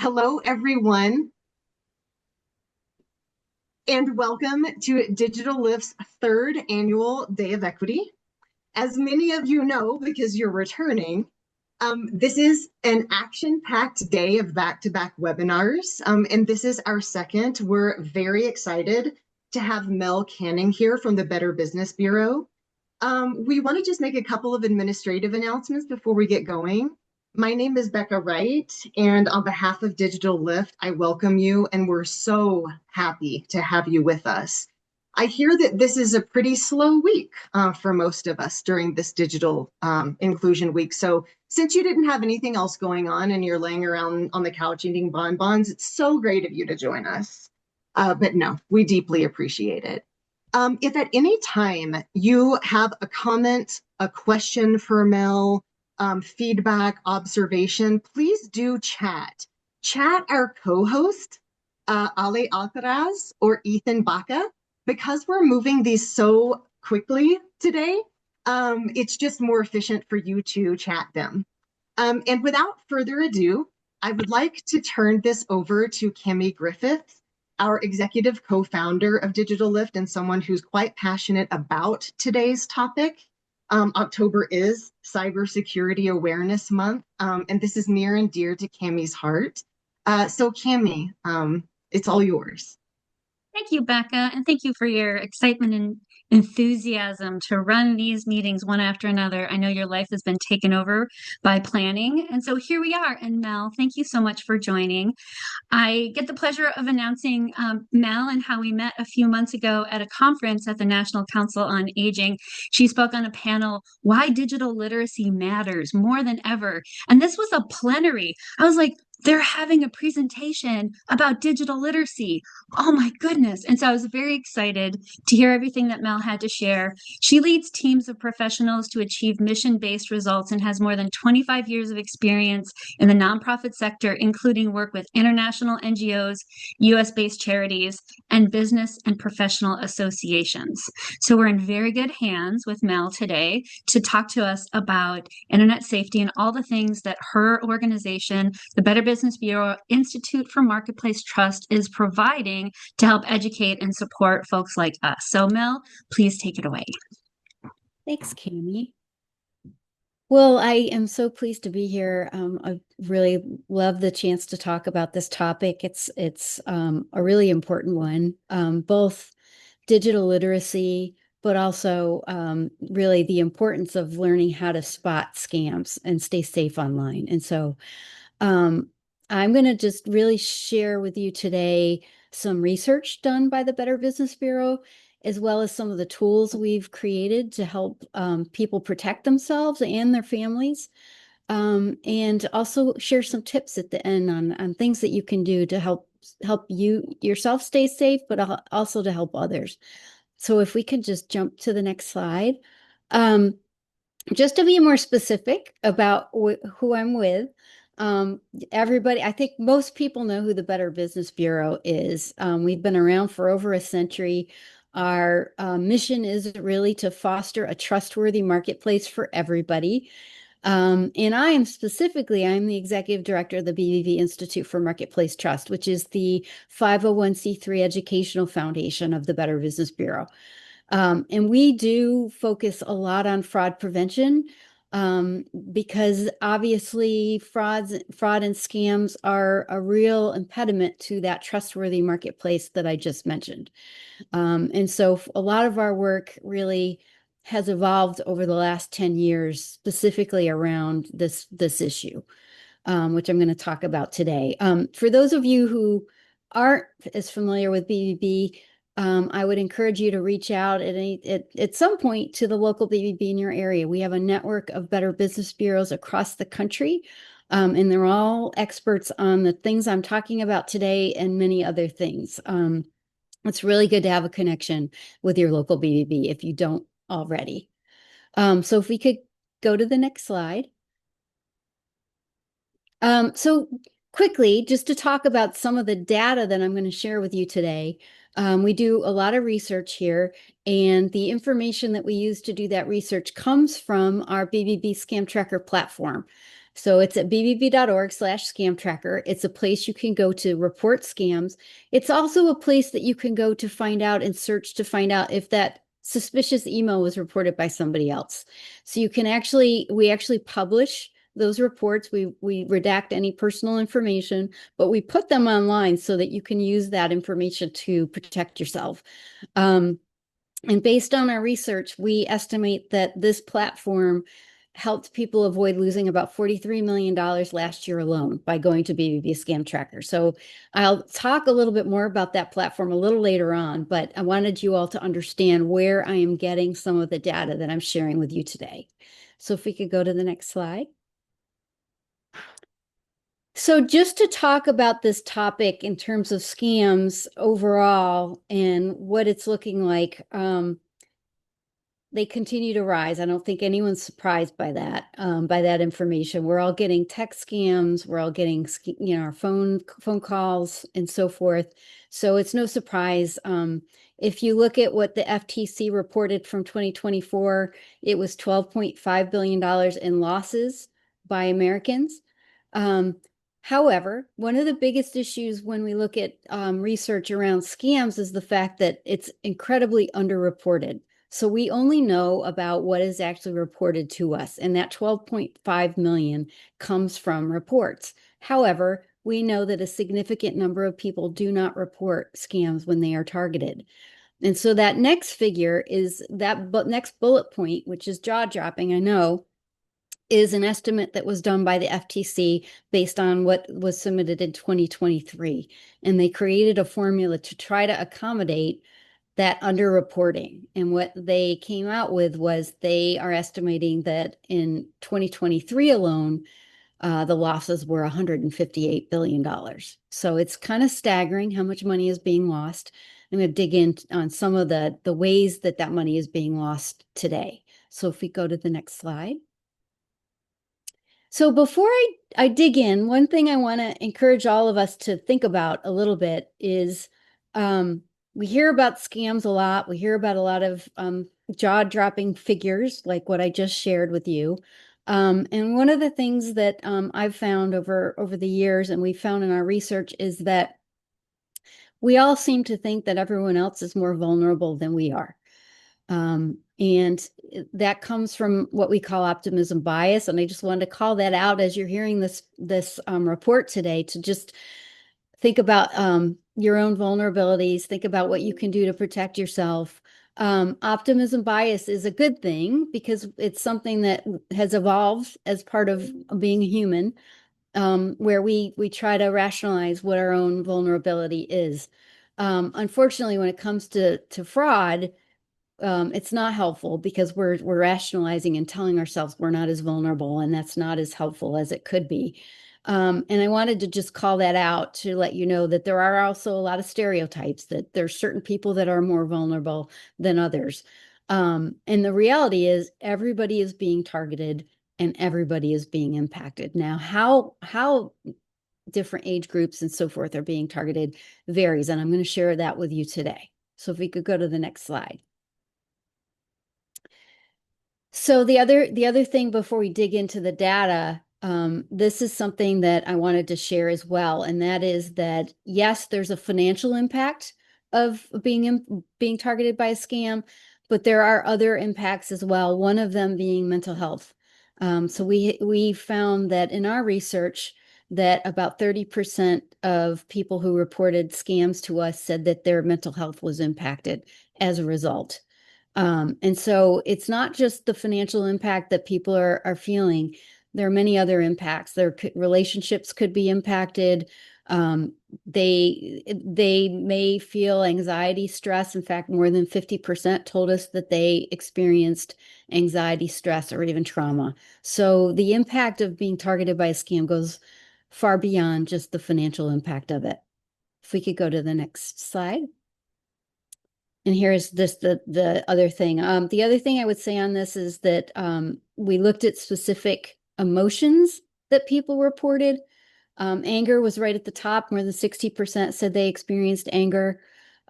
Hello, everyone, and welcome to Digital Lift's third annual Day of Equity. As many of you know, because you're returning, this is an action-packed day of back-to-back webinars, and this is our second. We're very excited to have Mel Canning here from the Better Business Bureau. We want to just make a couple of administrative announcements before we get going. My name is Becca Wright, and on behalf of Digital Lift, I welcome you, and we're so happy to have you with us. I hear that this is a pretty slow week for most of us during this digital inclusion week. So since you didn't have anything else going on and you're laying around on the couch eating bonbons, it's so great of you to join us. But no, we deeply appreciate it. If at any time you have a comment, a question for Mel, feedback, observation, please do chat. Chat our co-host, Ale Alcaraz or Ethan Baca, because we're moving these so quickly today. It's just more efficient for you to chat them. And without further ado, I would like to turn this over to Kimmy Griffith, our executive co-founder of Digital Lift and someone who's quite passionate about today's topic. October is Cybersecurity Awareness Month, and this is near and dear to Cammy's heart. So Cammy, it's all yours. Thank you, Becca, and thank you for your excitement and enthusiasm to run these meetings one after another. I know your life has been taken over by planning, and so here we are. And Mel, thank you so much for joining. I get the pleasure of announcing Mel and how we met a few months ago at a conference at the National Council on Aging. She spoke on a panel, Why Digital Literacy Matters More Than Ever. And this was a plenary. I was like, they're having a presentation about digital literacy. Oh my goodness. And so I was very excited to hear everything that Mel had to share. She leads teams of professionals to achieve mission-based results and has more than 25 years of experience in the nonprofit sector, including work with international NGOs, US-based charities, and business and professional associations. So we're in very good hands with Mel today to talk to us about internet safety and all the things that her organization, the Better Business Bureau Institute for Marketplace Trust, is providing to help educate and support folks like us. So Mel, please take it away. Thanks, Cammy. Well, I am so pleased to be here. I really love the chance to talk about this topic. It's a really important one, both digital literacy, but also really the importance of learning how to spot scams and stay safe online. And so I'm going to just really share with you today some research done by the Better Business Bureau, as well as some of the tools we've created to help people protect themselves and their families. And also share some tips at the end on things that you can do to help you yourself stay safe, but also to help others. So if we could just jump to the next slide. Just to be more specific about who I'm with, everybody, I think most people know who the Better Business Bureau is. We've been around for over a century. Our mission is really to foster a trustworthy marketplace for everybody. And I'm the executive director of the BBB Institute for Marketplace Trust, which is the 501c3 educational foundation of the Better Business Bureau. And we do focus a lot on fraud prevention because obviously fraud and scams are a real impediment to that trustworthy marketplace that I just mentioned. And so a lot of our work really has evolved over the last 10 years, specifically around this issue, which I'm going to talk about today. For those of you who aren't as familiar with BBB, I would encourage you to reach out at some point to the local BBB in your area. We have a network of Better Business Bureaus across the country, and they're all experts on the things I'm talking about today and many other things. It's really good to have a connection with your local BBB if you don't already. So if we could go to the next slide. So quickly, just to talk about some of the data that I'm going to share with you today. We do a lot of research here, and the information that we use to do that research comes from our BBB Scam Tracker platform. So it's at bbb.org/scam tracker. It's a place you can go to report scams. It's also a place that you can go to find out and search to find out if that suspicious email was reported by somebody else. So you can we actually publish those reports. We redact any personal information, but we put them online so that you can use that information to protect yourself. And based on our research, we estimate that this platform helped people avoid losing about $43 million last year alone by going to BBB Scam Tracker. So I'll talk a little bit more about that platform a little later on, but I wanted you all to understand where I am getting some of the data that I'm sharing with you today. So if we could go to the next slide. So just to talk about this topic in terms of scams overall and what it's looking like, they continue to rise. I don't think anyone's surprised by that information. We're all getting text scams. We're all getting, our phone calls and so forth. So it's no surprise. If you look at what the FTC reported from 2024, it was $12.5 billion in losses by Americans. However, one of the biggest issues when we look at research around scams is the fact that it's incredibly underreported. So we only know about what is actually reported to us, and that 12.5 million comes from reports. However, we know that a significant number of people do not report scams when they are targeted. And so that next figure is that next bullet point, which is jaw-dropping, I know, is an estimate that was done by the FTC based on what was submitted in 2023. And they created a formula to try to accommodate that underreporting. And what they came out with was they are estimating that in 2023 alone, the losses were $158 billion. So it's kind of staggering how much money is being lost. I'm going to dig in on some of the ways that that money is being lost today. So if we go to the next slide. So before I dig in, one thing I want to encourage all of us to think about a little bit is we hear about scams a lot. We hear about a lot of jaw-dropping figures like what I just shared with you. And one of the things that I've found over the years and we found in our research is that we all seem to think that everyone else is more vulnerable than we are. And that comes from what we call optimism bias. And I just wanted to call that out as you're hearing this report today, to just think about your own vulnerabilities, think about what you can do to protect yourself. Optimism bias is a good thing because it's something that has evolved as part of being a human, where we try to rationalize what our own vulnerability is. Unfortunately, when it comes to fraud, it's not helpful because we're rationalizing and telling ourselves we're not as vulnerable, and that's not as helpful as it could be. And I wanted to just call that out to let you know that there are also a lot of stereotypes, that there's certain people that are more vulnerable than others. And the reality is everybody is being targeted and everybody is being impacted. Now, how different age groups and so forth are being targeted varies, and I'm going to share that with you today. So if we could go to the next slide. So the other thing before we dig into the data, this is something that I wanted to share as well, and that is that yes, there's a financial impact of being targeted by a scam, but there are other impacts as well. One of them being mental health. So we found that in our research that about 30% of people who reported scams to us said that their mental health was impacted as a result. And so it's not just the financial impact that people are feeling. There are many other impacts. Their relationships could be impacted. They may feel anxiety, stress. In fact, more than 50% told us that they experienced anxiety, stress, or even trauma. So the impact of being targeted by a scam goes far beyond just the financial impact of it. If we could go to the next slide. And here's the other thing. The other thing I would say on this is that we looked at specific emotions that people reported. Anger was right at the top. More than 60% said they experienced anger.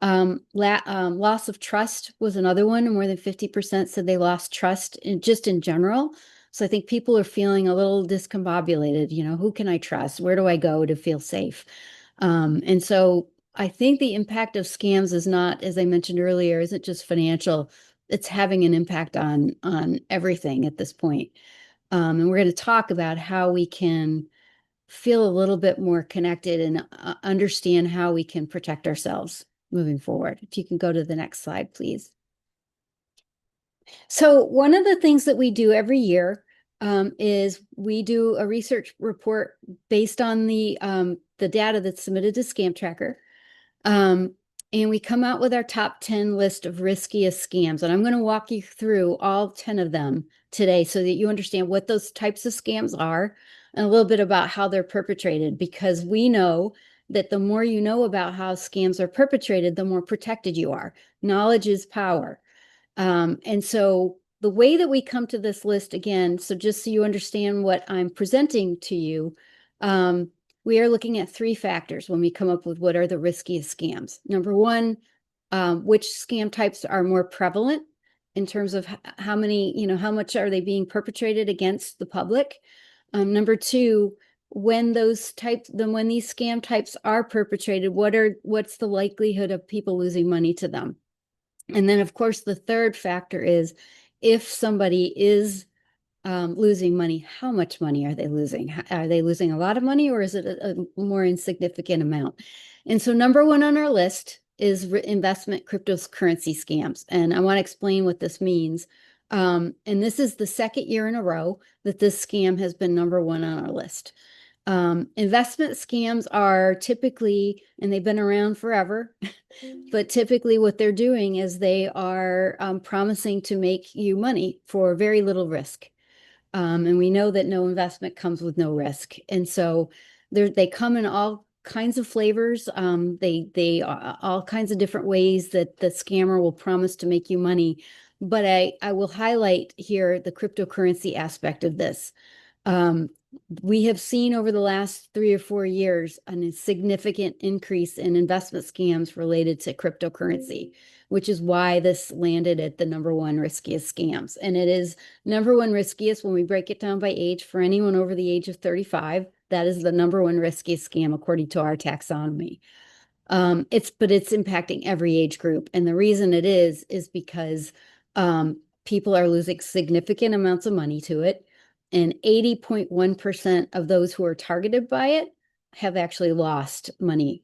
Loss of trust was another one. More than 50% said they lost trust just in general. So I think people are feeling a little discombobulated. Who can I trust? Where do I go to feel safe? And so I think the impact of scams is not, as I mentioned earlier, isn't just financial. It's having an impact on everything at this point. And we're going to talk about how we can feel a little bit more connected and understand how we can protect ourselves moving forward. If you can go to the next slide, please. So one of the things that we do every year is we do a research report based on the data that's submitted to Scam Tracker. And we come out with our top 10 list of riskiest scams. And I'm going to walk you through all 10 of them today so that you understand what those types of scams are and a little bit about how they're perpetrated, because we know that the more you know about how scams are perpetrated, the more protected you are. Knowledge is power. And so the way that we come to this list, again, so just so you understand what I'm presenting to you, we are looking at 3 factors when we come up with what are the riskiest scams. Number one, which scam types are more prevalent in terms of how many, how much are they being perpetrated against the public? Number two, when these scam types are perpetrated, what's the likelihood of people losing money to them? And then, of course, the third factor is if somebody is losing money, how much money are they losing? Are they losing a lot of money, or is it a more insignificant amount? And so number one on our list is investment cryptocurrency scams. And I want to explain what this means. And this is the second year in a row that this scam has been number one on our list. Investment scams are typically, and they've been around forever, but typically what they're doing is they are promising to make you money for very little risk. And we know that no investment comes with no risk. And so they come in all kinds of flavors. They are all kinds of different ways that the scammer will promise to make you money. But I will highlight here the cryptocurrency aspect of this. We have seen over the last 3 or 4 years a significant increase in investment scams related to cryptocurrency, which is why this landed at the number one riskiest scams. And it is number one riskiest when we break it down by age. For anyone over the age of 35, that is the number one riskiest scam according to our taxonomy. It's impacting every age group. And the reason it is because people are losing significant amounts of money to it. And 80.1% of those who are targeted by it have actually lost money.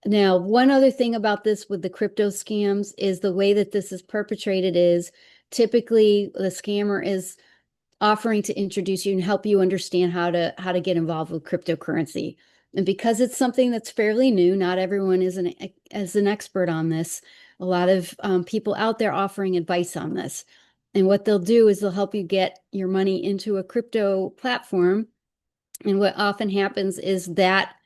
Now, one other thing about this with the crypto scams is the way that this is perpetrated is typically the scammer is offering to introduce you and help you understand how to get involved with cryptocurrency. And because it's something that's fairly new, not everyone is an expert on this. A lot of people out there offering advice on this. And what they'll do is they'll help you get your money into a crypto platform. And what often happens is that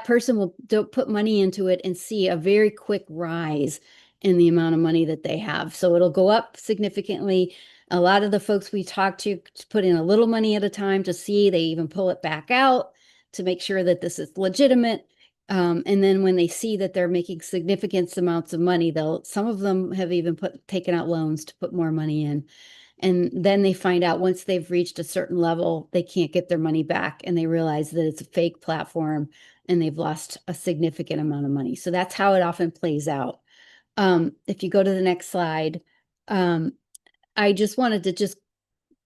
person will put money into it and see a very quick rise in the amount of money that they have. So it'll go up significantly. A lot of the folks we talk to put in a little money at a time to see. They even pull it back out to make sure that this is legitimate. And then when they see that they're making significant amounts of money, some of them have even taken out loans to put more money in. And then they find out once they've reached a certain level, they can't get their money back. And they realize that it's a fake platform and they've lost a significant amount of money. So that's how it often plays out. If you go to the next slide, I just wanted to just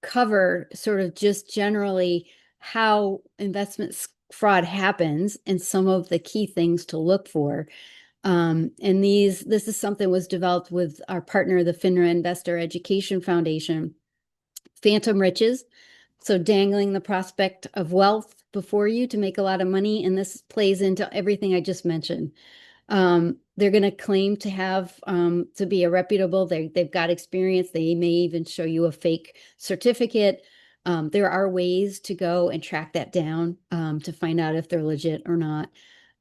cover sort of just generally how investment fraud happens and some of the key things to look for. And this is something was developed with our partner, the FINRA Investor Education Foundation. Phantom riches, so dangling the prospect of wealth before you to make a lot of money. And this plays into everything I just mentioned. They're going to claim to have to be a reputable. They've got experience. They may even show you a fake certificate. There are ways to go and track that down to find out if they're legit or not.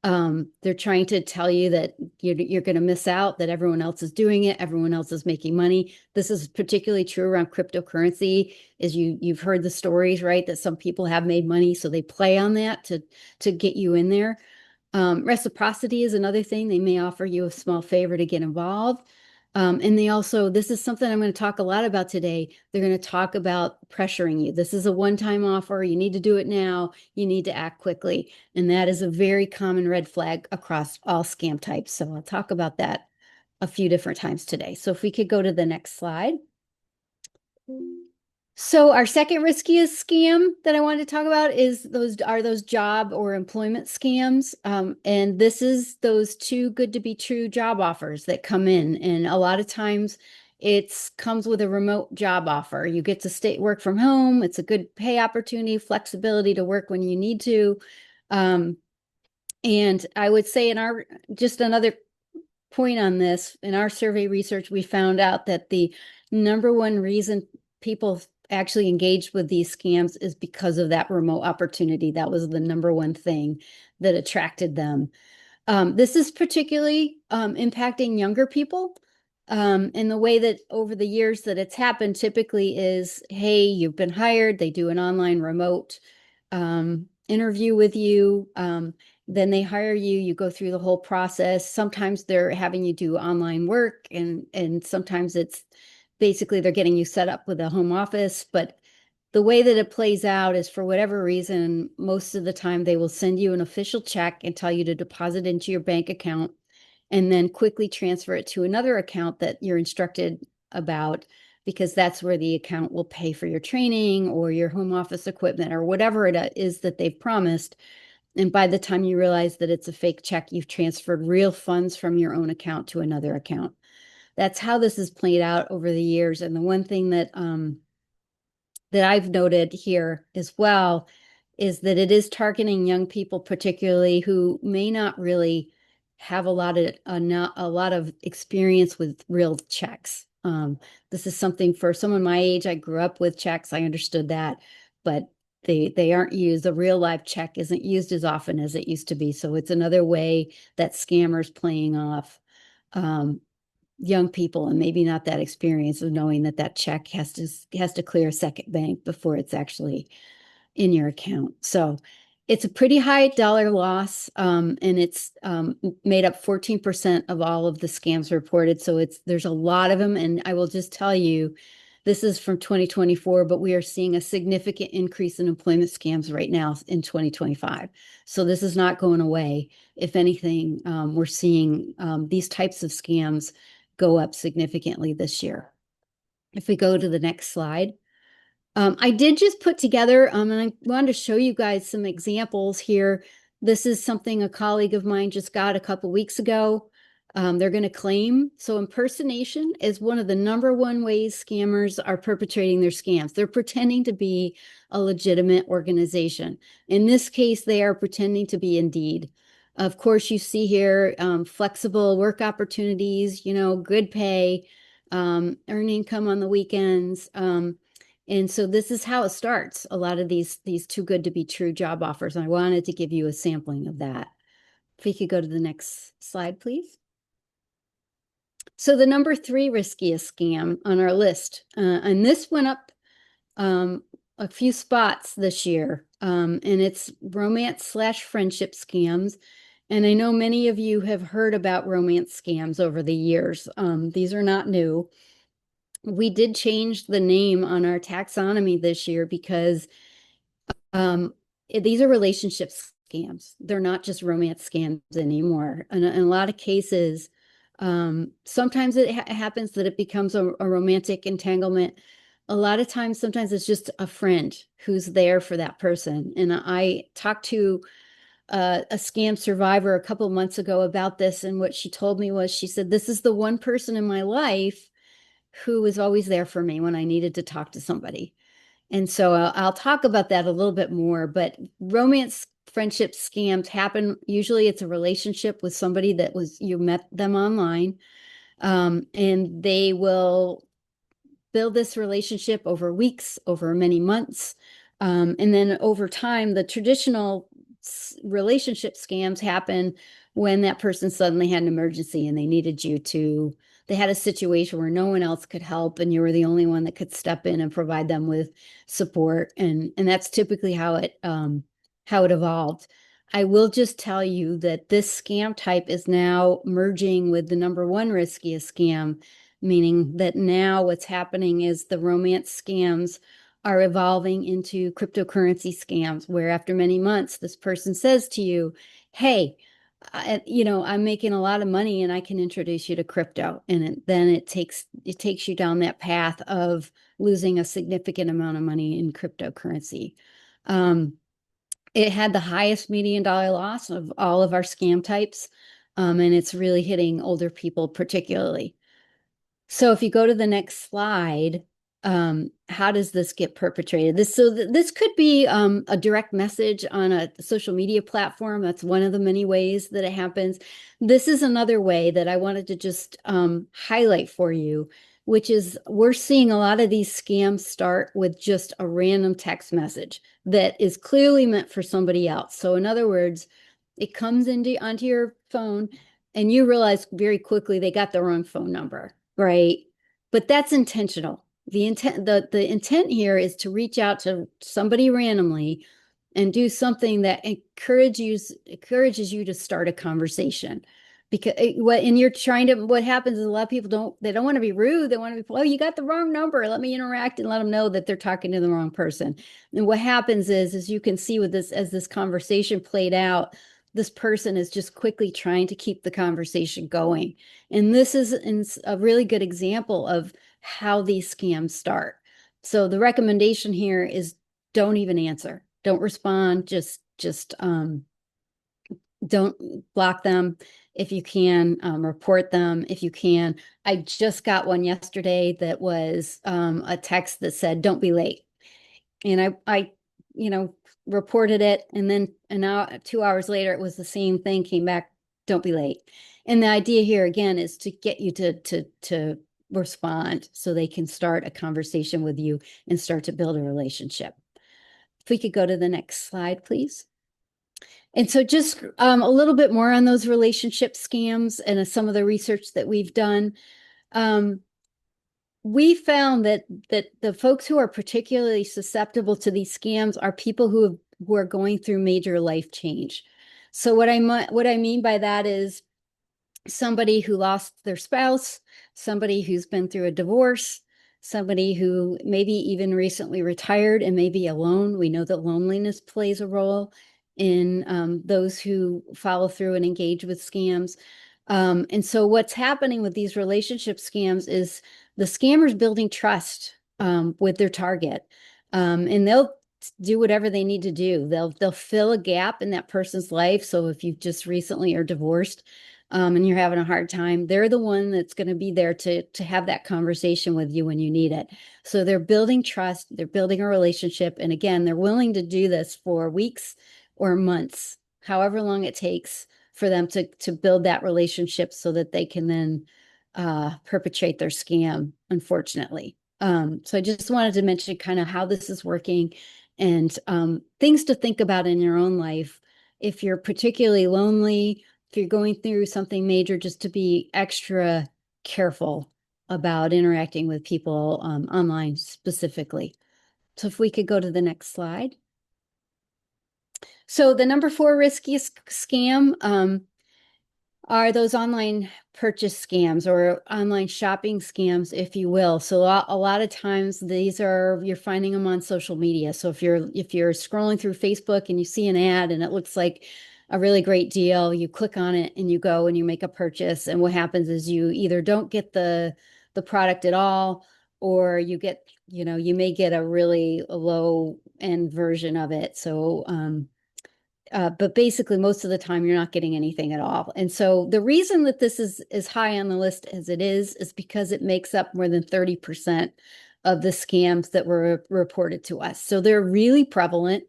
They're trying to tell you that you're going to miss out, that everyone else is doing it, everyone else is making money. This is particularly true around cryptocurrency, is you've heard the stories, right, that some people have made money, so they play on that to get you in there. Reciprocity is another thing. They may offer you a small favor to get involved. And they also, this is something I'm going to talk a lot about today. They're going to talk about pressuring you. This is a one-time offer. You need to do it now. You need to act quickly. And that is a very common red flag across all scam types. So I'll talk about that a few different times today. So if we could go to the next slide. So our second riskiest scam that I wanted to talk about is those job or employment scams. And this is those too good to be true job offers that come in. And a lot of times it comes with a remote job offer. You get to work from home. It's a good pay opportunity, flexibility to work when you need to. And I would say just another point on this, in our survey research, we found out that the number one reason people actually engaged with these scams is because of that remote opportunity. That was the number one thing that attracted them. This is particularly impacting younger people. And the way that over the years that it's happened typically is, hey, you've been hired. They do an online remote interview with you. Then they hire you, you go through the whole process. Sometimes they're having you do online work, and sometimes it's basically they're getting you set up with a home office. But the way that it plays out is, for whatever reason, most of the time they will send you an official check and tell you to deposit into your bank account and then quickly transfer it to another account that you're instructed about, because that's where the account will pay for your training or your home office equipment or whatever it is that they've promised. And by the time you realize that it's a fake check, you've transferred real funds from your own account to another account. That's how this has played out over the years. And the one thing that I've noted here as well is that it is targeting young people, particularly who may not really have a lot of experience with real checks. This is something for someone my age. I grew up with checks. I understood that, but they aren't used. The real life check isn't used as often as it used to be. So it's another way that scammers playing off young people and maybe not that experience of knowing that check has to clear a second bank before it's actually in your account. So it's a pretty high dollar loss, and it's made up 14% of all of the scams reported. So there's a lot of them, and I will just tell you, this is from 2024, but we are seeing a significant increase in employment scams right now in 2025. So this is not going away. If anything, we're seeing these types of scams go up significantly this year. If we go to the next slide. I did just put together, and I wanted to show you guys some examples here. This is something a colleague of mine just got a couple weeks ago. They're going to claim. So impersonation is one of the number one ways scammers are perpetrating their scams. They're pretending to be a legitimate organization. In this case, they are pretending to be Indeed. Of course, you see here flexible work opportunities, good pay, earn income on the weekends. And so this is how it starts. A lot of these too good to be true job offers. And I wanted to give you a sampling of that. If we could go to the next slide, please. So the number 3 riskiest scam on our list, and this went up a few spots this year, and it's romance/friendship scams. And I know many of you have heard about romance scams over the years. These are not new. We did change the name on our taxonomy this year because these are relationship scams. They're not just romance scams anymore. And in a lot of cases, sometimes it happens that it becomes a romantic entanglement. A lot of times, sometimes it's just a friend who's there for that person. And I talked to a scam survivor a couple of months ago about this. And what she told me was, she said, this is the one person in my life who was always there for me when I needed to talk to somebody. And so I'll talk about that a little bit more, but romance friendship scams happen. Usually it's a relationship with somebody you met them online, and they will build this relationship over weeks, over many months. And then over time, the traditional relationship scams happen when that person suddenly had an emergency and they had a situation where no one else could help, and you were the only one that could step in and provide them with support. And that's typically how it evolved. I will just tell you that this scam type is now merging with the number 1 riskiest scam, meaning that now what's happening is the romance scams are evolving into cryptocurrency scams, where after many months, this person says to you, hey, I'm making a lot of money and I can introduce you to crypto. And then it takes you down that path of losing a significant amount of money in cryptocurrency. It had the highest median dollar loss of all of our scam types. And it's really hitting older people particularly. So if you go to the next slide, how does this get perpetrated? This could be a direct message on a social media platform. That's one of the many ways that it happens. This is another way that I wanted to just highlight for you, which is we're seeing a lot of these scams start with just a random text message that is clearly meant for somebody else. So in other words, it comes onto your phone and you realize very quickly they got the wrong phone number, right? But that's intentional. The intent here is to reach out to somebody randomly and do something that encourages you to start a conversation. Because what happens is a lot of people don't want to be rude. They want to be, oh, you got the wrong number. Let me interact and let them know that they're talking to the wrong person. And what happens is you can see with this, as this conversation played out, this person is just quickly trying to keep the conversation going. And this is a really good example of how these scams start. So the recommendation here is don't even answer. Don't respond. Just don't block them. If you can, report them if you can. I just got one yesterday that was a text that said, don't be late. And I reported it. And then an hour, 2 hours later, it was the same thing, came back, don't be late. And the idea here again is to get you to respond so they can start a conversation with you and start to build a relationship. If we could go to the next slide, please. And so just a little bit more on those relationship scams and some of the research that we've done. We found that the folks who are particularly susceptible to these scams are people who are going through major life change. So what I mean by that is somebody who lost their spouse, somebody who's been through a divorce, somebody who maybe even recently retired and may be alone. We know that loneliness plays a role in those who follow through and engage with scams. And so what's happening with these relationship scams is the scammers building trust with their target. And they'll do whatever they need to do. They'll fill a gap in that person's life. So if you just recently are divorced, and you're having a hard time, they're the one that's going to be there to have that conversation with you when you need it. So they're building trust, they're building a relationship. And again, they're willing to do this for weeks or months, however long it takes for them to build that relationship so that they can then perpetrate their scam, unfortunately. So I just wanted to mention kind of how this is working and things to think about in your own life. If you're particularly lonely, if you're going through something major, just to be extra careful about interacting with people online specifically. So if we could go to the next slide. So the number 4 riskiest scam are those online purchase scams or online shopping scams, if you will. So a lot of times you're finding them on social media. So if you're scrolling through Facebook and you see an ad and it looks like a really great deal, you click on it and you go and you make a purchase. And what happens is you either don't get the product at all, or you may get a really low end version of it. So but basically most of the time you're not getting anything at all. And so the reason that this is as high on the list as it is because it makes up more than 30% of the scams that were reported to us. So they're really prevalent.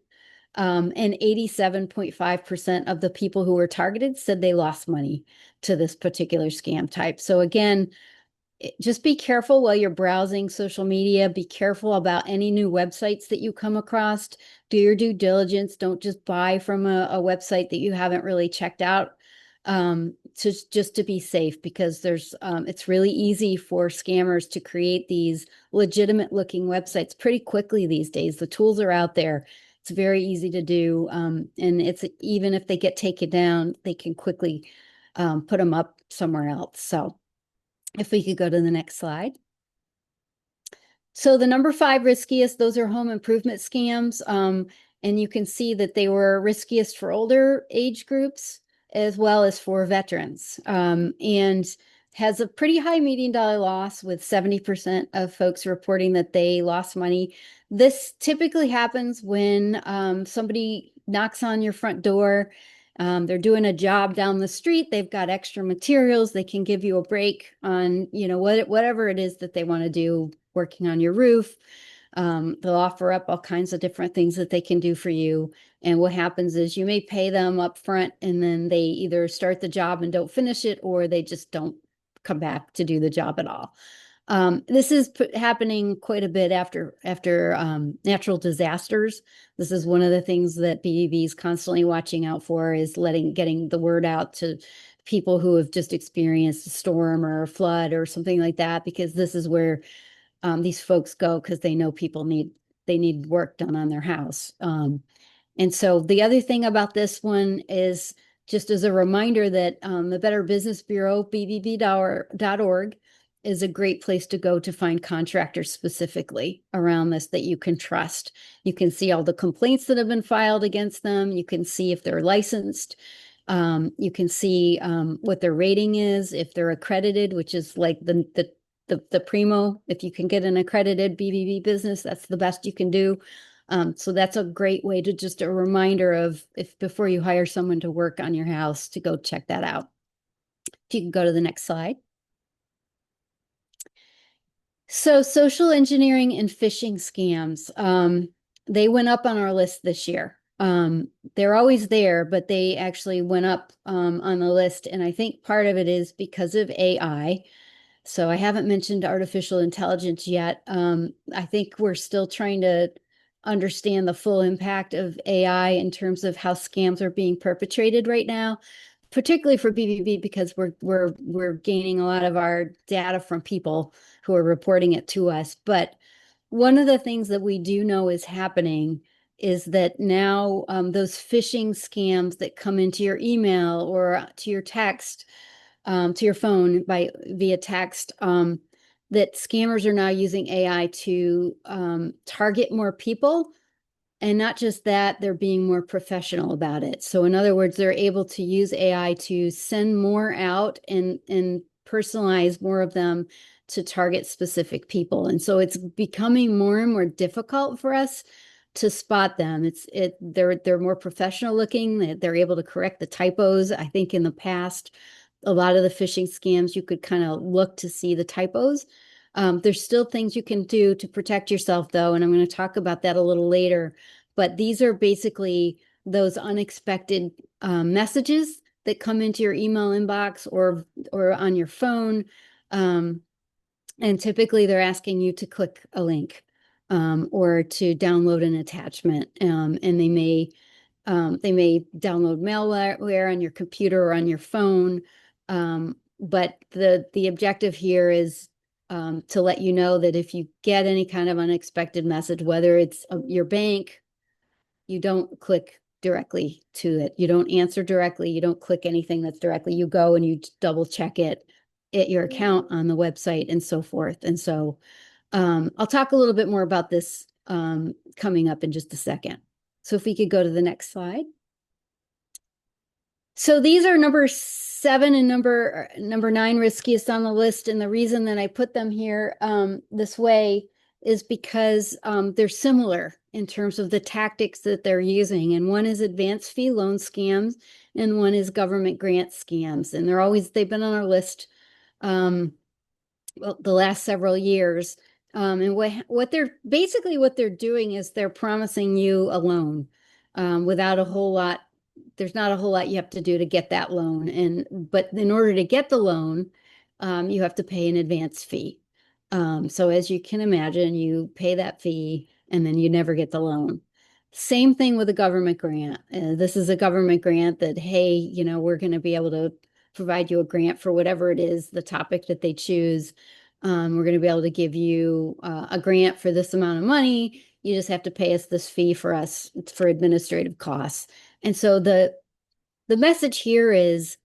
And 87.5% of the people who were targeted said they lost money to this particular scam type. So again, just be careful while you're browsing social media. Be careful about any new websites that you come across. Do your due diligence. Don't just buy from a website that you haven't really checked out, just to be safe, because it's really easy for scammers to create these legitimate looking websites pretty quickly these days. The tools are out there. It's very easy to do. And even if they get taken down, they can quickly put them up somewhere else. So If we could go to the next slide. So the number 5 riskiest, those are home improvement scams. And you can see that they were riskiest for older age groups as well as for veterans. And has a pretty high median dollar loss, with 70% of folks reporting that they lost money. This typically happens when somebody knocks on your front door. They're doing a job down the street. They've got extra materials. They can give you a break on, whatever it is that they want to do, working on your roof. They'll offer up all kinds of different things that they can do for you. And what happens is you may pay them up front, and then they either start the job and don't finish it, or they just don't come back to do the job at all. This is happening quite a bit after natural disasters. This is one of the things that BBB is constantly watching out for, is getting the word out to people who have just experienced a storm or a flood or something like that, because this is where these folks go, because they know people need work done on their house. And so the other thing about this one is, just as a reminder, that the Better Business Bureau, bbb.org, is a great place to go to find contractors specifically around this that you can trust. You can see all the complaints that have been filed against them. You can see if they're licensed. You can see what their rating is, if they're accredited, which is like the primo. If you can get an accredited BBB business, that's the best you can do. So that's a great way to, just a reminder of, if before you hire someone to work on your house, to go check that out. If you can go to the next slide. So social engineering and phishing scams, they went up on our list this year. They're always there, but they actually went up on the list. And I think part of it is because of AI. So I haven't mentioned artificial intelligence yet. I think we're still trying to understand the full impact of AI in terms of how scams are being perpetrated right now, particularly for BBB, because we're gaining a lot of our data from people who are reporting it to us. But one of the things that we do know is happening is that now those phishing scams that come into your email or to your text, to your phone via text, that scammers are now using AI to target more people. And not just that, they're being more professional about it. So in other words, they're able to use AI to send more out and personalize more of them to target specific people. And so it's becoming more and more difficult for us to spot them. They're more professional looking. They're able to correct the typos. I think in the past, a lot of the phishing scams, you could kind of look to see the typos. There's still things you can do to protect yourself, though, and I'm going to talk about that a little later. But these are basically those unexpected messages that come into your email inbox or on your phone. And typically they're asking you to click a link or to download an attachment. And they may download malware on your computer or on your phone. But the objective here is to let you know that if you get any kind of unexpected message, whether it's your bank, you don't click directly to it. You don't answer directly. You don't click anything that's directly. You go and you double check it at your account on the website and so forth. And so I'll talk a little bit more about this coming up in just a second. So if we could go to the next slide. So these are number 7 and number 9 riskiest on the list. And the reason that I put them here this way is because they're similar in terms of the tactics that they're using. And one is advance fee loan scams, and one is government grant scams. And they've been on our list the last several years. And what they're doing is they're promising you a loan without a whole lot. There's not a whole lot you have to do to get that loan. But in order to get the loan, you have to pay an advance fee. So as you can imagine, you pay that fee and then you never get the loan. Same thing with a government grant. This is a government grant that, hey, we're going to be able to provide you a grant for whatever it is, the topic that they choose. We're going to be able to give you a grant for this amount of money. You just have to pay us this fee for administrative costs. And so the message here is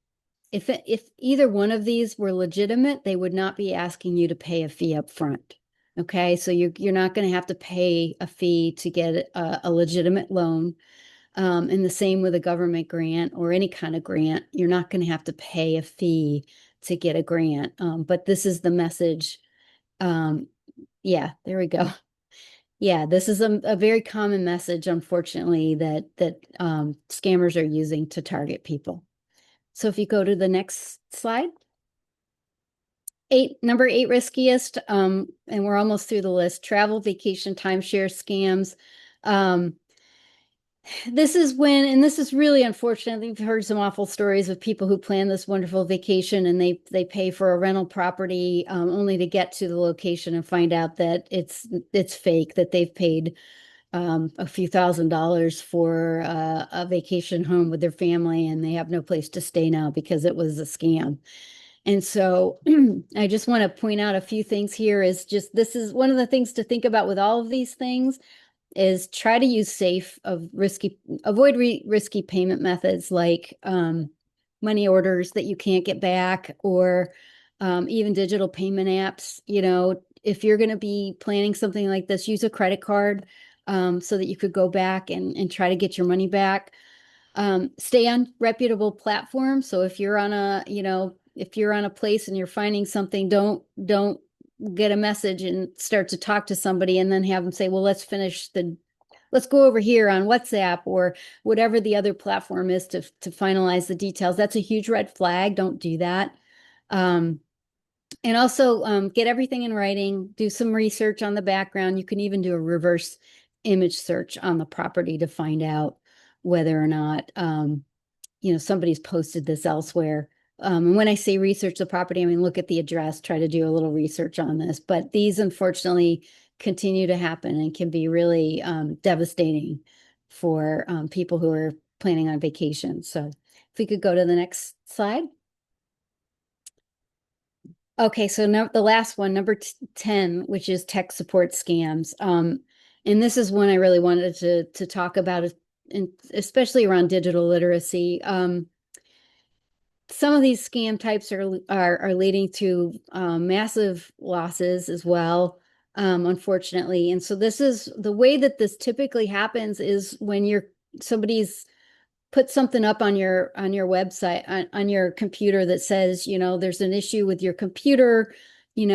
if either one of these were legitimate, they would not be asking you to pay a fee up front. Okay, so you're not going to have to pay a fee to get a legitimate loan. And the same with a government grant or any kind of grant. You're not going to have to pay a fee to get a grant. But this is the message. Yeah, there we go. Yeah, this is a very common message, unfortunately, that scammers are using to target people. So if you go to the next slide. Number 8 riskiest, and we're almost through the list, travel, vacation, timeshare scams. This is when, and this is really unfortunate. We've heard some awful stories of people who plan this wonderful vacation and they pay for a rental property only to get to the location and find out that it's fake, that they've paid a few $1,000s for a vacation home with their family and they have no place to stay now because it was a scam. And so I just want to point out a few things here is just, this is one of the things to think about with all of these things is try to use avoid risky payment methods like money orders that you can't get back, or even digital payment apps. If you're going to be planning something like this, use a credit card so that you could go back and try to get your money back. Stay on reputable platforms. So if you're on a place and you're finding something, don't get a message and start to talk to somebody and then have them say, well, let's go over here on WhatsApp or whatever the other platform is to finalize the details. That's a huge red flag. Don't do that. And also get everything in writing, do some research on the background. You can even do a reverse image search on the property to find out whether or not, somebody's posted this elsewhere. And when I say research the property, I mean, look at the address, try to do a little research on this. But these, unfortunately, continue to happen and can be really devastating for people who are planning on vacation. So if we could go to the next slide. Okay, so now the last one, number 10, which is tech support scams. And this is one I really wanted to talk about, especially around digital literacy. Some of these scam types are leading to massive losses as well, unfortunately. And so this is the way that this typically happens is when somebody's put something up on your website, on your computer that says, there's an issue with your computer, you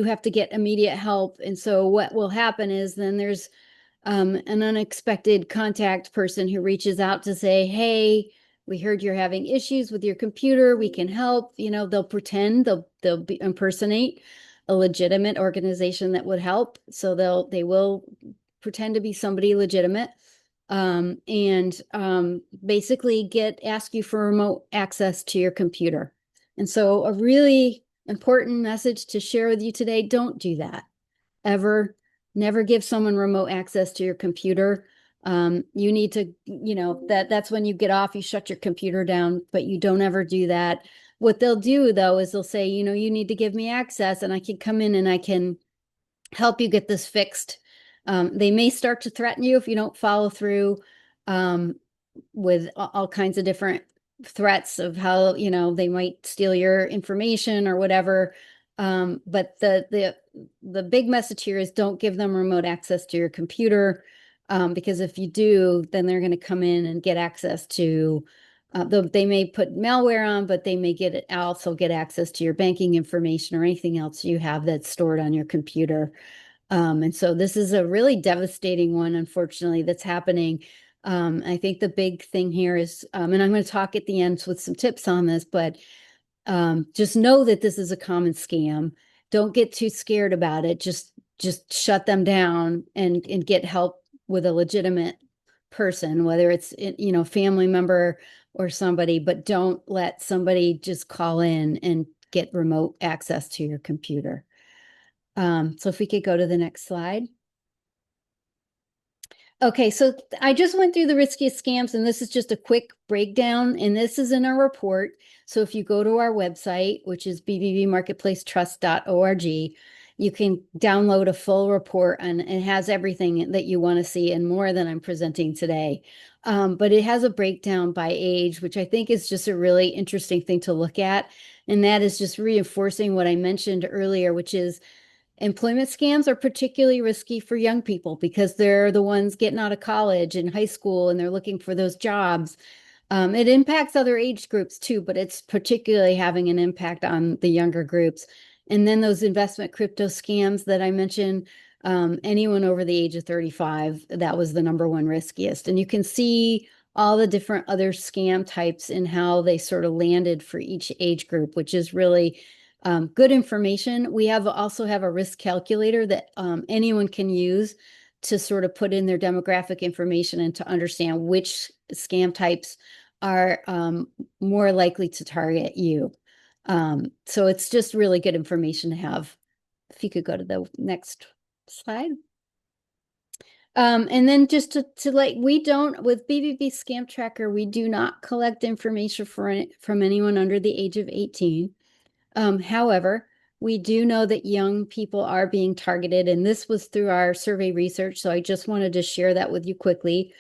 have to get immediate help. And so what will happen is then there's an unexpected contact person who reaches out to say, hey, we heard you're having issues with your computer. We can help. They'll pretend, they'll impersonate a legitimate organization that would help. So they will pretend to be somebody legitimate, and basically ask you for remote access to your computer. And so a really important message to share with you today: don't do that ever. Never give someone remote access to your computer. You need to, that's when you get off, you shut your computer down, but you don't ever do that. What they'll do though, is they'll say, you need to give me access and I can come in and I can help you get this fixed. They may start to threaten you if you don't follow through with all kinds of different threats of how, they might steal your information or whatever. But the big message here is don't give them remote access to your computer, because if you do, then they're going to come in and get access to, they may put malware on, but they may also get access to your banking information or anything else you have that's stored on your computer. And so this is a really devastating one, unfortunately, that's happening. I think the big thing here is, and I'm going to talk at the end with some tips on this, but just know that this is a common scam. Don't get too scared about it. Just shut them down and get help with a legitimate person, whether it's, family member or somebody, but don't let somebody just call in and get remote access to your computer. So if we could go to the next slide. Okay, so I just went through the riskiest scams, and this is just a quick breakdown, and this is in our report. So if you go to our website, which is bbbmarketplacetrust.org, You can download a full report, and it has everything that you want to see and more than I'm presenting today. But it has a breakdown by age, which I think is just a really interesting thing to look at. And that is just reinforcing what I mentioned earlier, which is employment scams are particularly risky for young people because they're the ones getting out of college and high school, and they're looking for those jobs. It impacts other age groups too, but it's particularly having an impact on the younger groups. And then those investment crypto scams that I mentioned, anyone over the age of 35, that was the number one riskiest. And you can see all the different other scam types and how they sort of landed for each age group, which is really good information. We also have a risk calculator that anyone can use to sort of put in their demographic information and to understand which scam types are more likely to target you. So it's just really good information to have. If you could go to the next slide. And then just to we don't, with BBB Scam Tracker, we do not collect information from anyone under the age of 18. However, we do know that young people are being targeted, and this was through our survey research, so I just wanted to share that with you quickly.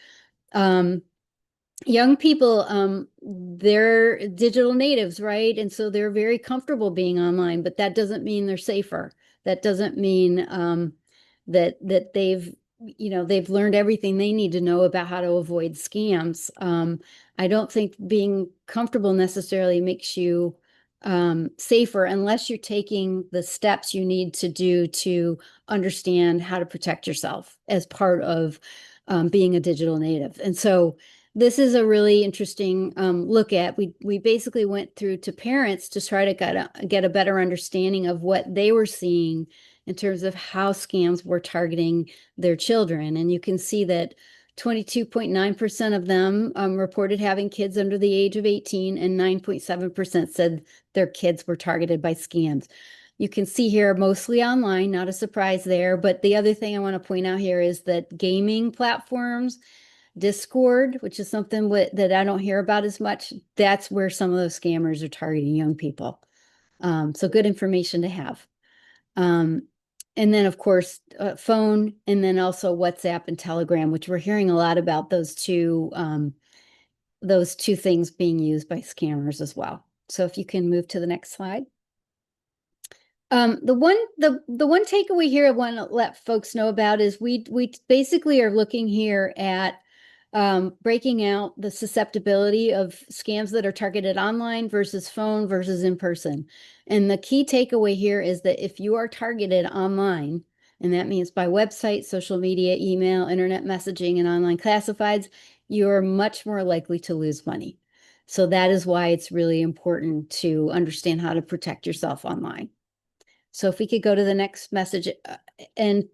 Young people, they're digital natives, right? And so they're very comfortable being online, but that doesn't mean they're safer. That doesn't mean that they've learned everything they need to know about how to avoid scams. I don't think being comfortable necessarily makes you safer unless you're taking the steps you need to do to understand how to protect yourself as part of being a digital native. And so this is a really interesting look at. We basically went through to parents to try to get a better understanding of what they were seeing in terms of how scams were targeting their children. And you can see that 22.9% of them reported having kids under the age of 18, and 9.7% said their kids were targeted by scams. You can see here mostly online, not a surprise there. But the other thing I want to point out here is that gaming platforms, Discord, which is something that I don't hear about as much, that's where some of those scammers are targeting young people. So good information to have. And then, of course, phone, and then also WhatsApp and Telegram, which we're hearing a lot about those two things being used by scammers as well. So if you can move to the next slide. The one takeaway here I want to let folks know about is we basically are looking here at breaking out the susceptibility of scams that are targeted online versus phone versus in person. And the key takeaway here is that if you are targeted online, and that means by website, social media, email, internet messaging, and online classifieds, you're much more likely to lose money. So that is why it's really important to understand how to protect yourself online. So if we could go to the next message, and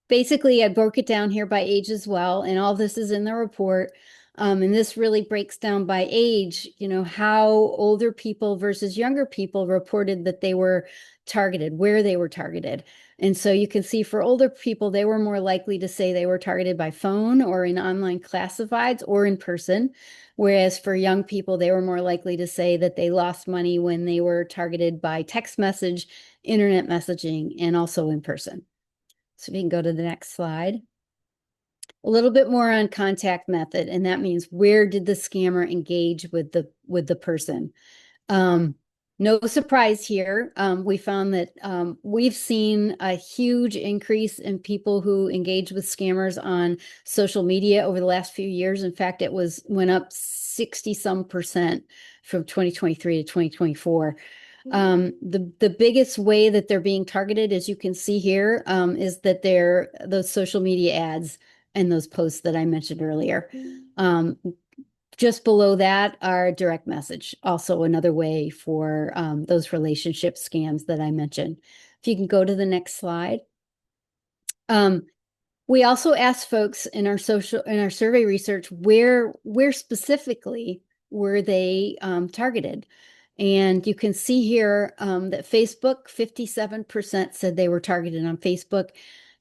basically I broke it down here by age as well, and all this is in the report. And this really breaks down by age, how older people versus younger people reported that they were targeted, where they were targeted. And so you can see for older people, they were more likely to say they were targeted by phone or in online classifieds or in person. Whereas for young people, they were more likely to say that they lost money when they were targeted by text message, internet messaging, and also in person. So we can go to the next slide. A little bit more on contact method, and that means where did the scammer engage with the person? No surprise here. We found that we've seen a huge increase in people who engage with scammers on social media over the last few years. In fact, it went up 60-some% from 2023 to 2024. The biggest way that they're being targeted, as you can see here, is that they're those social media ads and those posts that I mentioned earlier. Just below that are direct message, also another way for those relationship scams that I mentioned. If you can go to the next slide. We also asked folks in our survey research where specifically were they targeted. And you can see here that Facebook, 57% said they were targeted on Facebook,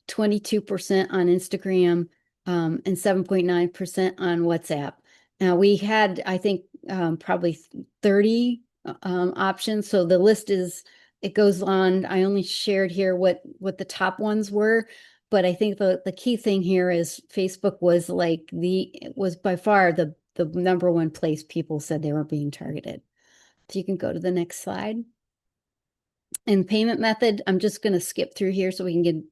22% on Instagram, and 7.9% on WhatsApp. Now we had, I think, probably 30 options. So the list is It goes on. I only shared here what the top ones were, but I think the key thing here is Facebook was was by far the number one place people said they were being targeted. So you can go to the next slide. And payment method, I'm just going to skip through here so we can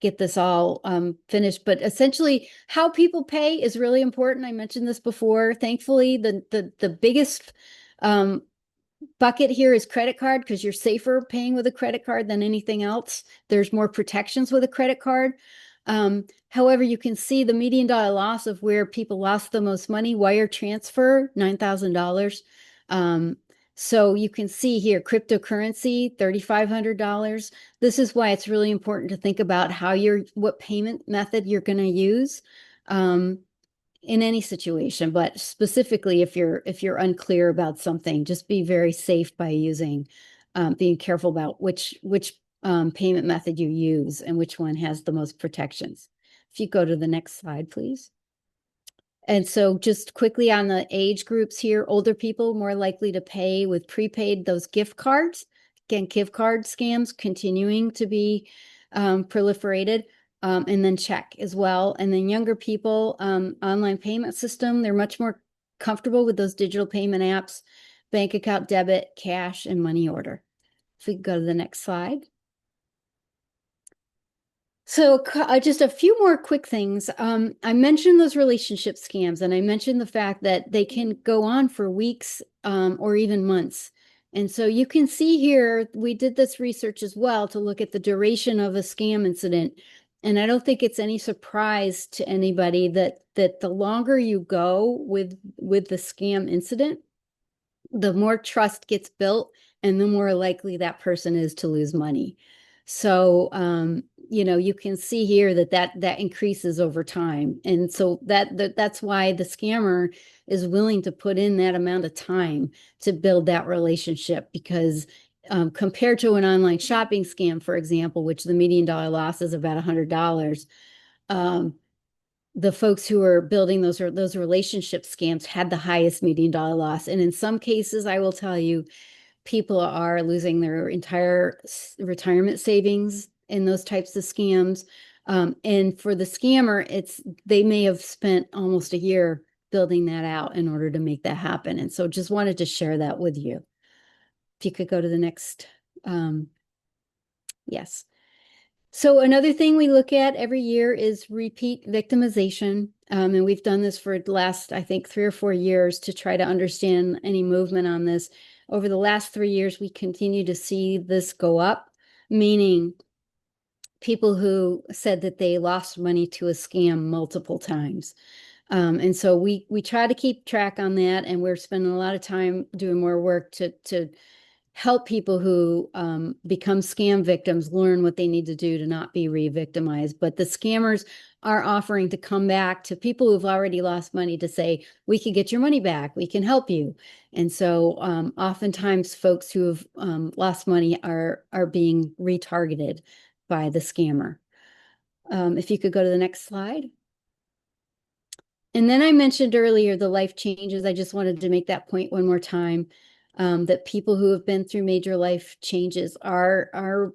get this all finished. But essentially, how people pay is really important. I mentioned this before. Thankfully, the biggest bucket here is credit card, because you're safer paying with a credit card than anything else. There's more protections with a credit card. However, you can see the median dollar loss of where people lost the most money. Wire transfer, $9,000. So you can see here, cryptocurrency, $3,500. This is why it's really important to think about what payment method you're going to use in any situation, but specifically if you're unclear about something, just be very safe by being careful about which payment method you use and which one has the most protections. If you go to the next slide, please. And so just quickly on the age groups here, older people more likely to pay with prepaid, those gift cards. Again, gift card scams continuing to be proliferated, and then check as well. And then younger people, online payment system, they're much more comfortable with those digital payment apps, bank account, debit, cash, and money order. If we go to the next slide. So just a few more quick things. I mentioned those relationship scams, and I mentioned the fact that they can go on for weeks or even months. And so you can see here, we did this research as well to look at the duration of a scam incident. And I don't think it's any surprise to anybody that the longer you go with the scam incident, the more trust gets built and the more likely that person is to lose money. So, you can see here that increases over time. And so that's why the scammer is willing to put in that amount of time to build that relationship, because compared to an online shopping scam, for example, which the median dollar loss is about $100, the folks who are building those relationship scams had the highest median dollar loss. And in some cases, I will tell you, people are losing their entire retirement savings in those types of scams. And for the scammer, they may have spent almost a year building that out in order to make that happen. And so just wanted to share that with you. If you could go to the next. Yes. So another thing we look at every year is repeat victimization. And we've done this for the last, I think, 3 or 4 years to try to understand any movement on this. Over the last 3 years, we continue to see this go up, meaning people who said that they lost money to a scam multiple times. And so we try to keep track on that, and we're spending a lot of time doing more work to help people who become scam victims learn what they need to do to not be re-victimized. But the scammers are offering to come back to people who've already lost money to say, we can get your money back, we can help you. And so oftentimes folks who have lost money are being retargeted by the scammer. If you could go to the next slide. And then I mentioned earlier the life changes. I just wanted to make that point one more time, that people who have been through major life changes are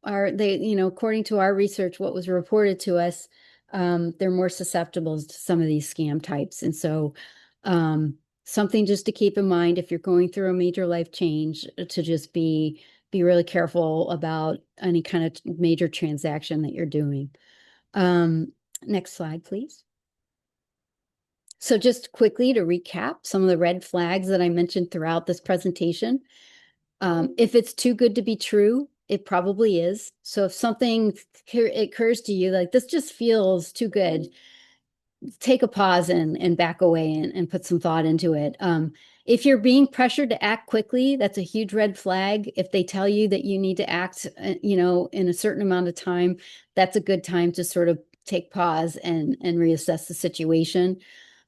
they, according to our research, what was reported to us, they're more susceptible to some of these scam types. And so something just to keep in mind if you're going through a major life change, to just be really careful about any kind of major transaction that you're doing. Next slide, please. So just quickly to recap some of the red flags that I mentioned throughout this presentation. If it's too good to be true, it probably is. So if something occurs to you like this just feels too good, take a pause and back away and put some thought into it. If you're being pressured to act quickly, that's a huge red flag. If they tell you that you need to act, in a certain amount of time, that's a good time to sort of take pause and reassess the situation.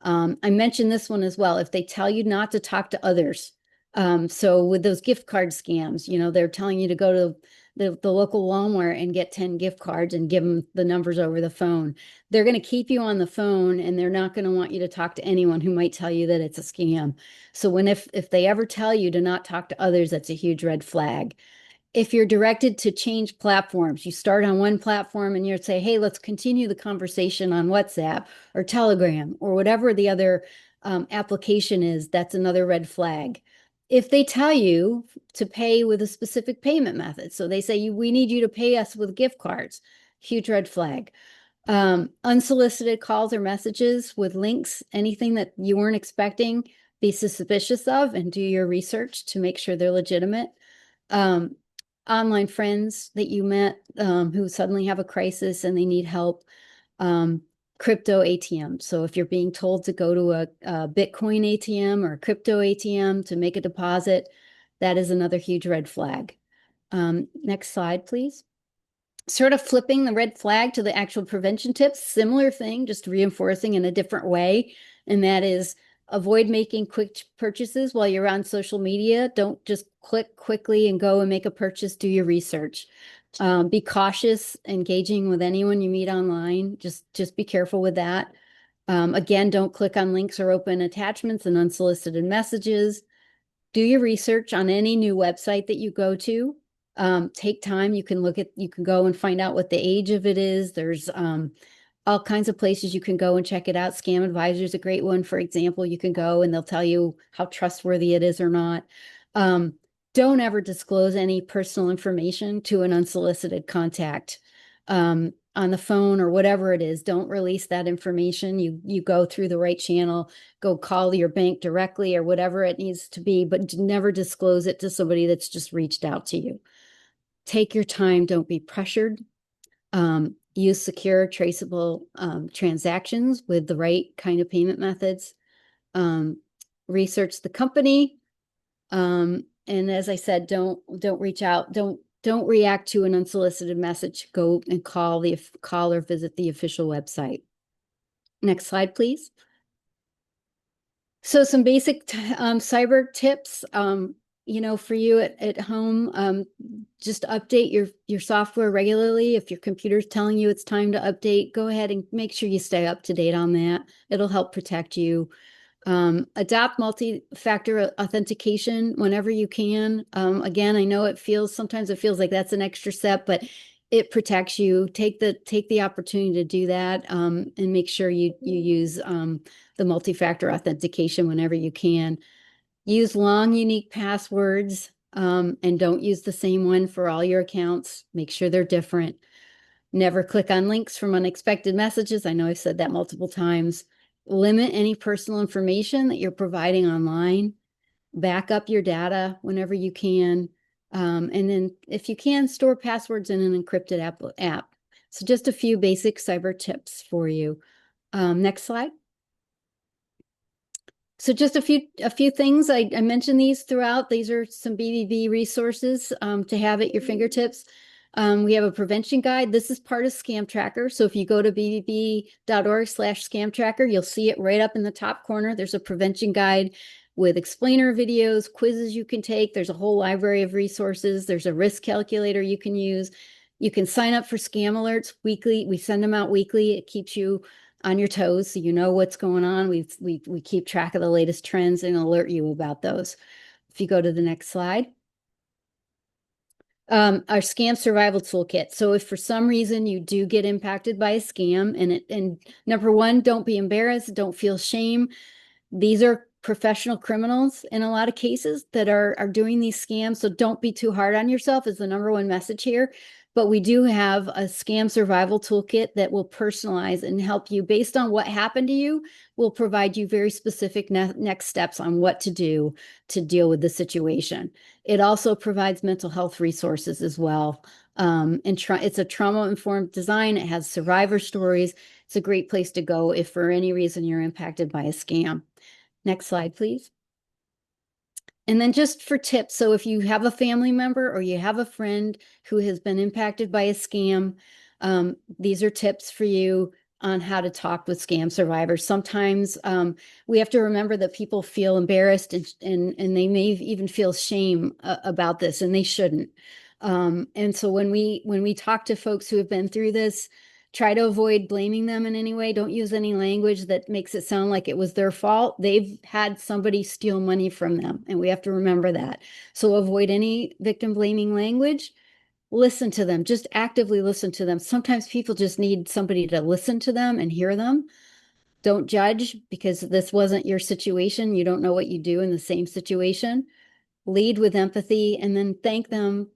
I mentioned this one as well. If they tell you not to talk to others, so with those gift card scams, they're telling you to go to the local Walmart and get 10 gift cards and give them the numbers over the phone. They're going to keep you on the phone, and they're not going to want you to talk to anyone who might tell you that it's a scam. So if they ever tell you to not talk to others, that's a huge red flag. If you're directed to change platforms, you start on one platform and you'd say, hey, let's continue the conversation on WhatsApp or Telegram or whatever the other application is, that's another red flag. If they tell you to pay with a specific payment method, so they say, we need you to pay us with gift cards, huge red flag. Unsolicited calls or messages with links, anything that you weren't expecting, be suspicious of and do your research to make sure they're legitimate. Online friends that you met who suddenly have a crisis and they need help. Crypto ATM. So if you're being told to go to a Bitcoin ATM or a crypto ATM to make a deposit, that is another huge red flag. Next slide, please. Sort of flipping the red flag to the actual prevention tips, similar thing, just reinforcing in a different way. And that is avoid making quick purchases while you're on social media. Don't just click quickly and go and make a purchase. Do your research. Be cautious engaging with anyone you meet online. Just be careful with that. Again, don't click on links or open attachments and unsolicited messages. Do your research on any new website that you go to. Take time. You can go and find out what the age of it is. There's all kinds of places you can go and check it out. Scam Advisor is a great one. For example, you can go and they'll tell you how trustworthy it is or not. Don't ever disclose any personal information to an unsolicited contact on the phone or whatever it is. Don't release that information. You go through the right channel, go call your bank directly or whatever it needs to be, but never disclose it to somebody that's just reached out to you. Take your time. Don't be pressured. Use secure, traceable transactions with the right kind of payment methods. Research the company. And as I said, don't reach out. Don't react to an unsolicited message. Go and call or visit the official website. Next slide, please. So some basic cyber tips. For you at home, just update your software regularly. If your computer's telling you it's time to update, go ahead and make sure you stay up to date on that. It'll help protect you. Adopt multi-factor authentication whenever you can. Again, I know sometimes it feels like that's an extra step, but it protects you. Take the opportunity to do that, and make sure you use the multi-factor authentication whenever you can. Use long, unique passwords, and don't use the same one for all your accounts. Make sure they're different. Never click on links from unexpected messages. I know I've said that multiple times. Limit any personal information that you're providing online. Back up your data whenever you can. And then if you can, store passwords in an encrypted app. So just a few basic cyber tips for you. Next slide. So just a few things. I mentioned these throughout. These are some BBB resources to have at your fingertips. We have a prevention guide. This is part of Scam Tracker. So if you go to bbb.org/scam tracker, you'll see it right up in the top corner. There's a prevention guide with explainer videos, quizzes you can take. There's a whole library of resources. There's a risk calculator you can use. You can sign up for scam alerts weekly. We send them out weekly. It keeps you on your toes so you know what's going on. We keep track of the latest trends and alert you about those. If you go to the next slide. Our scam survival toolkit. So if for some reason you do get impacted by a scam, and number one, don't be embarrassed, don't feel shame. These are professional criminals in a lot of cases that are doing these scams. So don't be too hard on yourself is the number one message here. But we do have a scam survival toolkit that will personalize and help you based on what happened to you. Will provide you very specific next steps on what to do to deal with the situation. It also provides mental health resources as well. It's a trauma-informed design. It has survivor stories. It's a great place to go if for any reason you're impacted by a scam. Next slide, please. And then just for tips, so if you have a family member or you have a friend who has been impacted by a scam, these are tips for you on how to talk with scam survivors. Sometimes we have to remember that people feel embarrassed and they may even feel shame about this, and they shouldn't. And so when we talk to folks who have been through this, Try to avoid blaming them in any way. Don't use any language that makes it sound like it was their fault. They've had somebody steal money from them, and we have to remember that. So avoid any victim blaming language. Listen to them, just actively listen to them. Sometimes people just need somebody to listen to them and hear them. Don't judge because this wasn't your situation. You don't know what you do in the same situation. Lead with empathy and then thank them,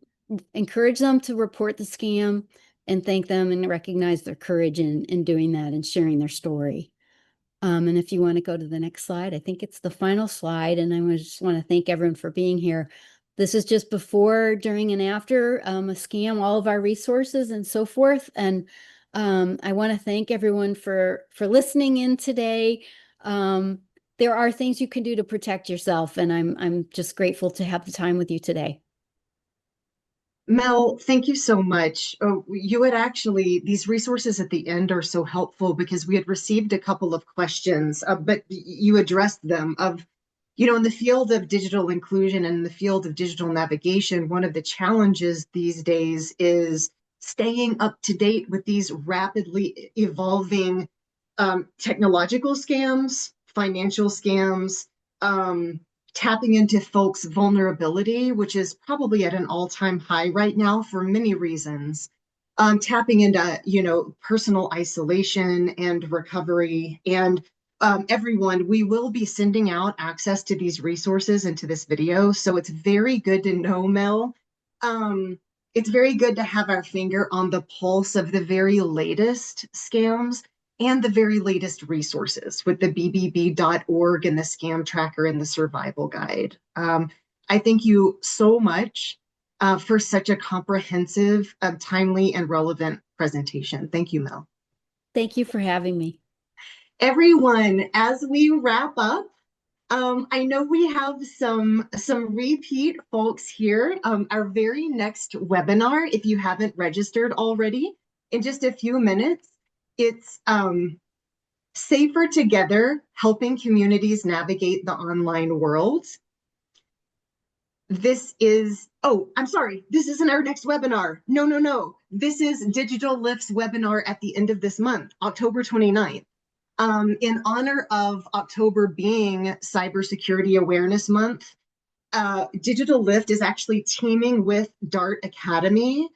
encourage them to report the scam and thank them and recognize their courage in doing that and sharing their story. And if you want to go to the next slide, I think it's the final slide. And I just want to thank everyone for being here. This is just before, during, and after a scam, all of our resources and so forth. And I want to thank everyone for listening in today. There are things you can do to protect yourself, and I'm just grateful to have the time with you today. Mel, thank you so much. Oh, you had actually, these resources at the end are so helpful because we had received a couple of questions, but you addressed them of, in the field of digital inclusion and the field of digital navigation, one of the challenges these days is staying up to date with these rapidly evolving technological scams, financial scams, tapping into folks' vulnerability, which is probably at an all-time high right now for many reasons. Tapping into, personal isolation and recovery. And everyone, we will be sending out access to these resources and to this video. So it's very good to know, Mel. It's very good to have our finger on the pulse of the very latest scams and the very latest resources with the BBB.org and the scam tracker and the survival guide. I thank you so much for such a comprehensive, timely, and relevant presentation. Thank you, Mel. Thank you for having me. Everyone, as we wrap up, I know we have some repeat folks here. Our very next webinar, if you haven't registered already, in just a few minutes, it's Safer Together, Helping Communities Navigate the Online World. This is, I'm sorry, this isn't our next webinar. No. This is Digital Lift's webinar at the end of this month, October 29th. In honor of October being Cybersecurity Awareness Month, Digital Lift is actually teaming with Dart Academy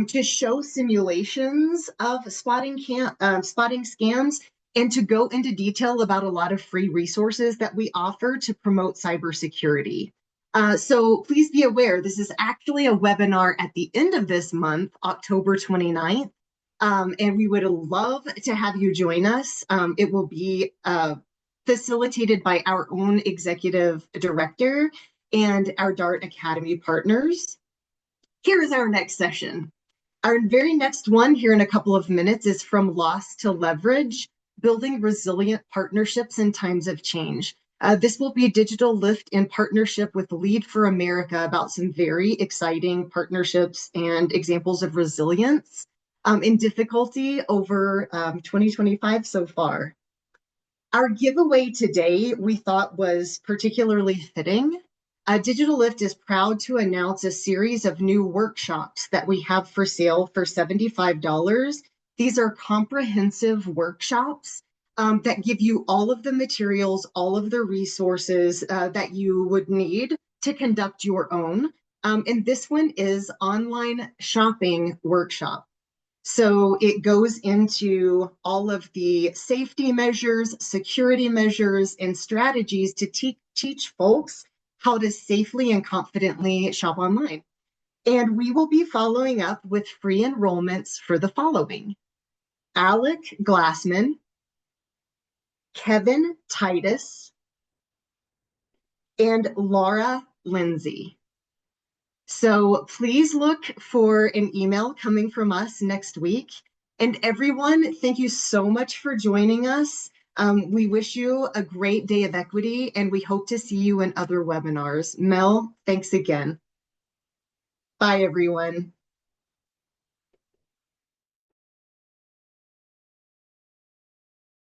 to show simulations of spotting scams and to go into detail about a lot of free resources that we offer to promote cybersecurity. So please be aware, this is actually a webinar at the end of this month, October 29th. And we would love to have you join us. It will be facilitated by our own executive director and our Dart Academy partners. Here is our next session. Our very next one here in a couple of minutes is From Loss to Leverage, Building Resilient Partnerships in Times of Change. This will be Digital Lift in partnership with Lead for America about some very exciting partnerships and examples of resilience in difficulty over 2025 so far. Our giveaway today we thought was particularly fitting. Digital Lift is proud to announce a series of new workshops that we have for sale for $75. These are comprehensive workshops that give you all of the materials, all of the resources that you would need to conduct your own. And this one is online shopping workshop. So it goes into all of the safety measures, security measures, and strategies to teach folks how to safely and confidently shop online. And we will be following up with free enrollments for the following: Alec Glassman, Kevin Titus, and Laura Lindsay. So please look for an email coming from us next week. And everyone, thank you so much for joining us. We wish you a great day of equity, and we hope to see you in other webinars. Mel, thanks again. Bye, everyone.